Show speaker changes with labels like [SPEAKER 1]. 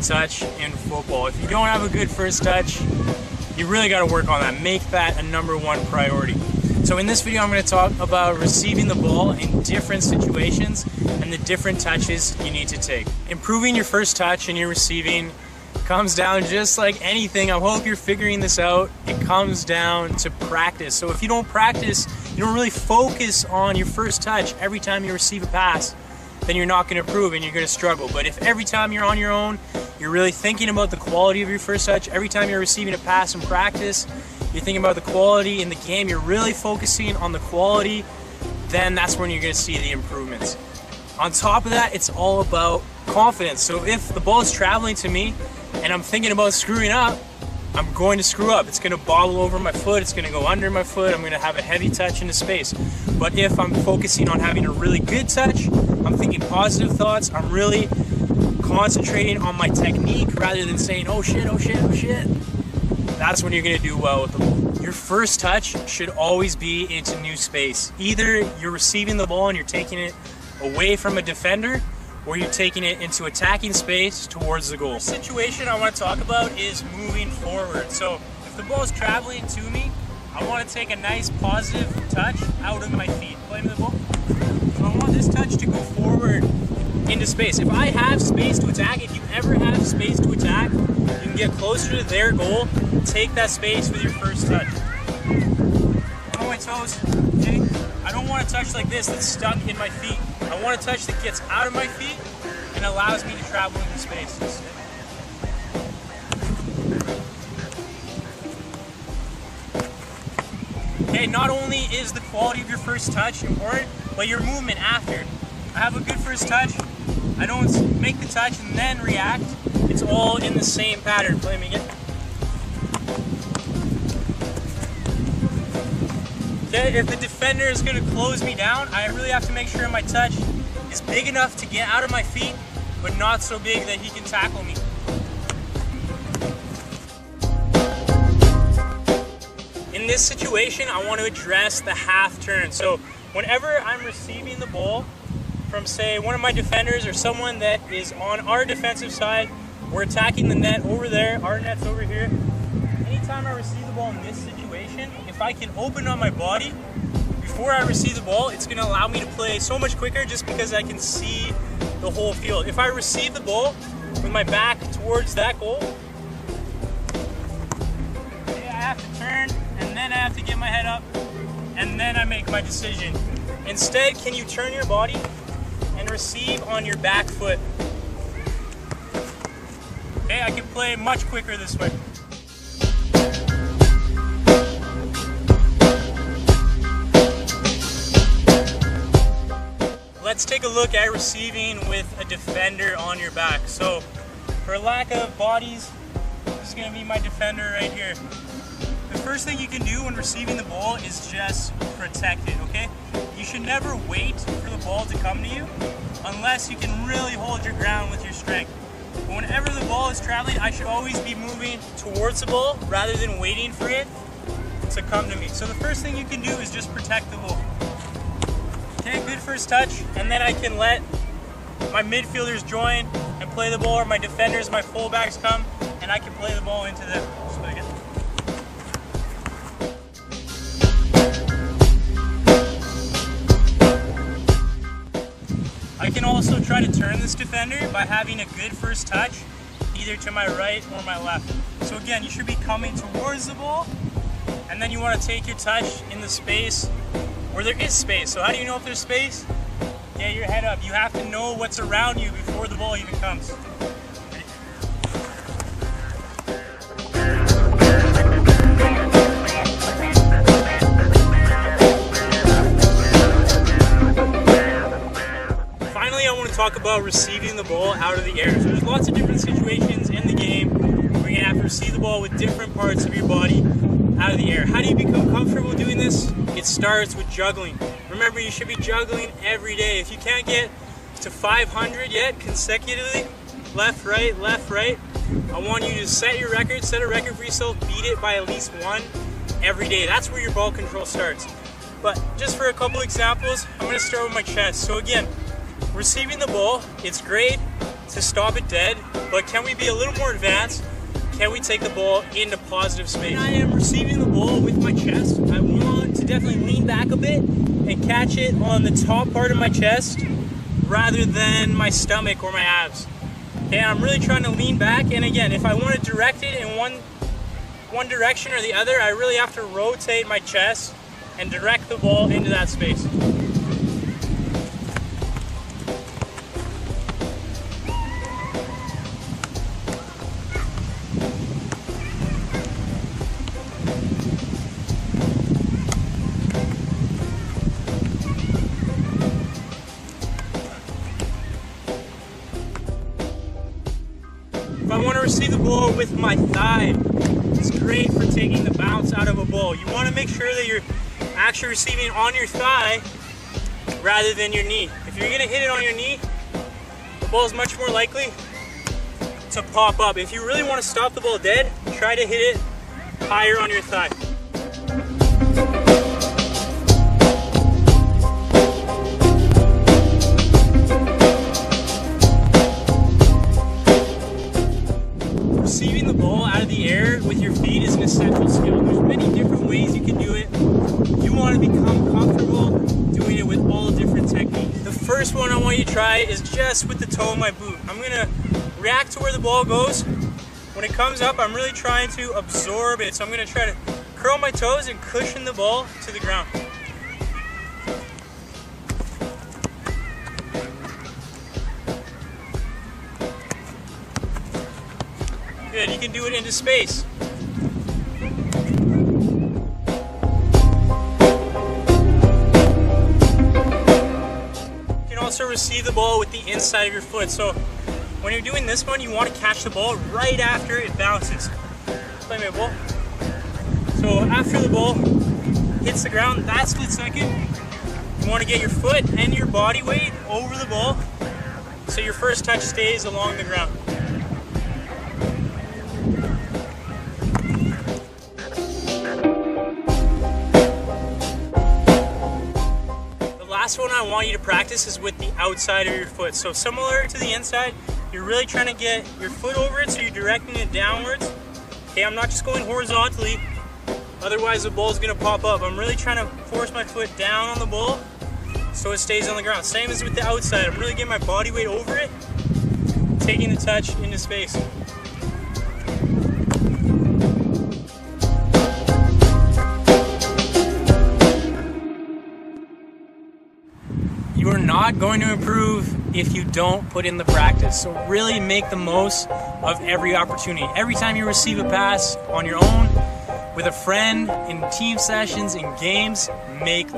[SPEAKER 1] touch in football. If you don't have a good first touch, you really got to work on that. Make that a #1 priority. So in this video, I'm going to talk about receiving the ball in different situations and the different touches you need to take. Improving your first touch and your receiving comes down just like anything. I hope you're figuring this out. It comes down to practice. So if you don't practice, you don't really focus on your first touch every time you receive a pass, then you're not going to improve and you're going to struggle. But if every time you're on your own, you're really thinking about the quality of your first touch, every time you're receiving a pass in practice, you're thinking about the quality in the game, you're really focusing on the quality, then that's when you're going to see the improvements. On top of that, it's all about confidence. So if the ball is traveling to me and I'm thinking about screwing up, I'm going to screw up. It's going to bobble over my foot, it's going to go under my foot, I'm going to have a heavy touch into space. But if I'm focusing on having a really good touch, I'm thinking positive thoughts, I'm really concentrating on my technique rather than saying, oh shit, oh shit, oh shit, that's when you're going to do well with the ball. Your first touch should always be into new space. Either you're receiving the ball and you're taking it away from a defender, or you're taking it into attacking space towards the goal. The situation I want to talk about is moving forward. So if the ball is traveling to me, I want to take a nice positive touch out of my feet. Play me the ball. So I want this touch to go forward into space. If I have space to attack, if you ever have space to attack, you can get closer to their goal, take that space with your first touch. On my toes, okay? I don't want a touch like this that's stuck in my feet. I want a touch that gets out of my feet and allows me to travel into space. Okay, not only is the quality of your first touch important, but your movement after. I have a good first touch, I don't make the touch and then react. It's all in the same pattern. Play me again. Okay, if the defender is going to close me down, I really have to make sure my touch is big enough to get out of my feet, but not so big that he can tackle me. In this situation, I want to address the half turn. So whenever I'm receiving the ball from, say, one of my defenders or someone that is on our defensive side, we're attacking the net over there, our net's over here. Anytime I receive the ball in this situation, if I can open on my body before I receive the ball, it's going to allow me to play so much quicker just because I can see the whole field. If I receive the ball with my back towards that goal, I have to turn and then I have to get my head up and then I make my decision. Instead, can you turn your body and receive on your back foot? Okay, I can play much quicker this way. Let's take a look at receiving with a defender on your back. So, for lack of bodies, this is going to be my defender right here. The first thing you can do when receiving the ball is just protect it, okay? You should never wait for the ball to come to you unless you can really hold your ground with your strength. But whenever the ball is traveling, I should always be moving towards the ball rather than waiting for it to come to me. So the first thing you can do is just protect the ball. Okay, good first touch, and then I can let my midfielders join and play the ball, or my defenders, my fullbacks come, and I can play the ball into them. Just play again. I can also try to turn this defender by having a good first touch, either to my right or my left. So again, you should be coming towards the ball, and then you want to take your touch in the space where there is space. So how do you know if there's space? Get your head up. You have to know what's around you before the ball even comes. Finally, I want to talk about receiving the ball out of the air. So there's lots of different situations in the game where you're going to have to receive the ball with different parts of your body out of the air. How do you become comfortable doing this? It starts with juggling. Remember, you should be juggling every day. If you can't get to 500 yet consecutively, left, right, I want you to set a record for yourself, beat it by at least one every day. That's where your ball control starts. But just for a couple examples, I'm going to start with my chest. So again, receiving the ball, it's great to stop it dead, but can we be a little more advanced? Can we take the ball into positive space? When I am receiving the ball with my chest, I want to definitely lean back a bit and catch it on the top part of my chest rather than my stomach or my abs. Okay, I'm really trying to lean back, and again, if I want to direct it in one direction or the other, I really have to rotate my chest and direct the ball into that space. If I want to receive the ball with my thigh, it's great for taking the bounce out of a ball. You want to make sure that you're actually receiving on your thigh rather than your knee. If you're going to hit it on your knee, the ball is much more likely to pop up. If you really want to stop the ball dead, try to hit it higher on your thigh. Receiving the ball out of the air with your feet is an essential skill. There's many different ways you can do it. You want to become comfortable doing it with all different techniques. The first one I want you to try is just with the toe of my boot. I'm going to react to where the ball goes. When it comes up, I'm really trying to absorb it. So I'm going to try to curl my toes and cushion the ball to the ground. Good, you can do it into space. You can also receive the ball with the inside of your foot. So when you're doing this one, you want to catch the ball right after it bounces. Play my ball. So after the ball hits the ground, that split second, you want to get your foot and your body weight over the ball so your first touch stays along the ground. The last one I want you to practice is with the outside of your foot. So similar to the inside, you're really trying to get your foot over it, so you're directing it downwards. Okay, I'm not just going horizontally, otherwise the ball is going to pop up. I'm really trying to force my foot down on the ball so it stays on the ground. Same as with the outside, I'm really getting my body weight over it, taking the touch into space. You are not going to improve if you don't put in the practice. So really make the most of every opportunity. Every time you receive a pass on your own, with a friend, in team sessions, in games, make